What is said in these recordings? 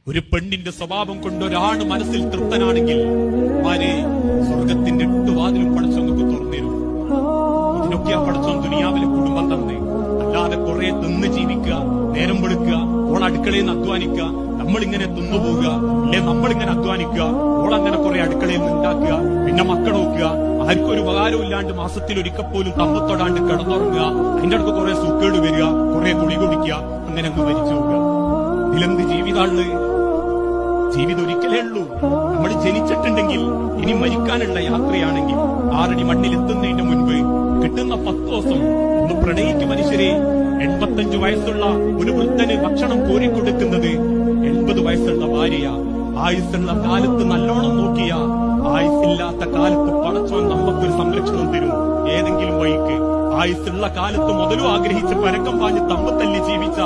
ഒരു പെണ്ണിന്റെ സ്വഭാവം കൊണ്ട് ഒരാണ് മനസ്സിൽ തൃപ്തനാണെങ്കിൽ ആരെ സ്വർഗത്തിന്റെ 8 വാതിലും പടച്ചോൻ നമുക്ക് തുറന്നിരും. ഇതിനൊക്കെയാ പടച്ചോൻ ദുനിയാവിലെ കുടുംബം തന്നെ. അല്ലാതെ കുറെ തിന്ന് ജീവിക്കുക, നേരം വെളുക്കുക, ഓൾ അടുക്കളയിൽ നിന്ന് അധ്വാനിക്കുക, നമ്മളിങ്ങനെ തിന്നുപോവുക, അല്ലെ നമ്മളിങ്ങനെ അധ്വാനിക്കുക, ഓളങ്ങനെ കുറെ അടുക്കളയിൽ നിന്ന് ഉണ്ടാക്കുക, പിന്നെ മക്കൾ നോക്കുക, ആർക്കും ഒരു ഉപകാരവും ഇല്ലാണ്ട് മാസത്തിൽ ഒരിക്കൽ പോലും തമ്മത്തൊടാണ്ട് കിടന്നുറങ്ങുക, അതിന്റെ അടുത്ത് കുറെ സൂക്കേട് വരിക, കുറെ കുളി കുടിക്കുക, അങ്ങനെ അങ്ങ് മരിച്ചു പോവുക. ഇതിലെന്ത് ജീവിതമാണ്? ജീവിതം ഒരിക്കലേ ഉള്ളൂ. നമ്മൾ ജനിച്ചിട്ടുണ്ടെങ്കിൽ ഇനി മരിക്കാനുള്ള യാത്രയാണെങ്കിൽ 6 അടി മണ്ണിലെത്തുന്നതിന് മുൻപ് കിട്ടുന്ന 10 ദിവസം ഒന്ന് പ്രണയിക്ക് മനുഷ്യരെ. 85 വയസ്സുള്ള ഒരു വൃദ്ധന് ഭക്ഷണം കോരിക്കൊടുക്കുന്നത് 80 വയസ്സുള്ള ഭാര്യ. ആയുസ്സുള്ള കാലത്ത് നല്ലോണം നോക്കിയ, ആയുസ്സില്ലാത്ത കാലത്ത് പടച്ചോൻ നമുക്കൊരു സംരക്ഷണം തരും ഏതെങ്കിലും വഴിക്ക്. ആയുസ്സുള്ള കാലത്ത് മുതലും ആഗ്രഹിച്ച് പരക്കം പാഞ്ഞ് തമ്പത്തല്ലി ജീവിച്ച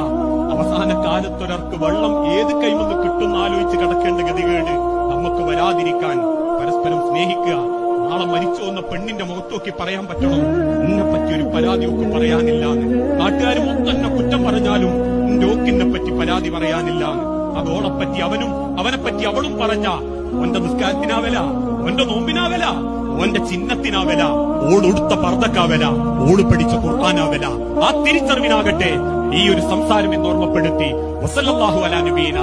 അവസാന കാലത്തൊരാൾക്ക് വെള്ളം ഏത് കൈമന്ന് കിട്ടുന്ന ആലോചിച്ച് കിടക്കേണ്ട ഗതികേട് നമുക്ക് വരാതിരിക്കാൻ പരസ്പരം സ്നേഹിക്കുക. നാളെ മരിച്ചു വന്ന പെണ്ണിന്റെ മുഖത്തോക്കി പറയാൻ പറ്റണം, എന്നെ പറ്റി ഒരു പരാതി ഒക്കെ പറയാനില്ലാന്ന്. നാട്ടുകാർ മൊത്തം എന്നെ കുറ്റം പറഞ്ഞാലും എന്റെ ഓക്കിനെ പറ്റി പരാതി പറയാനില്ലാന്ന്. അതോളെപ്പറ്റി അവനും അവനെപ്പറ്റി അവളും പറഞ്ഞ ഓന്റെ നിസ്കാരത്തിനാവല, ഓന്റെ നോമ്പിനാവല, ഓന്റെ ചിഹ്നത്തിനാവല, ഓളൊടുത്ത പർദ്ദക്കാവല, ഓള് പഠിച്ച ഖുർആനാവല. ആ തിരിച്ചറിവിനാകട്ടെ ഈ ഒരു സംസാരം എന്ന് ഓർമ്മപ്പെടുത്തി വസല്ലല്ലാഹു അലാ നബീന.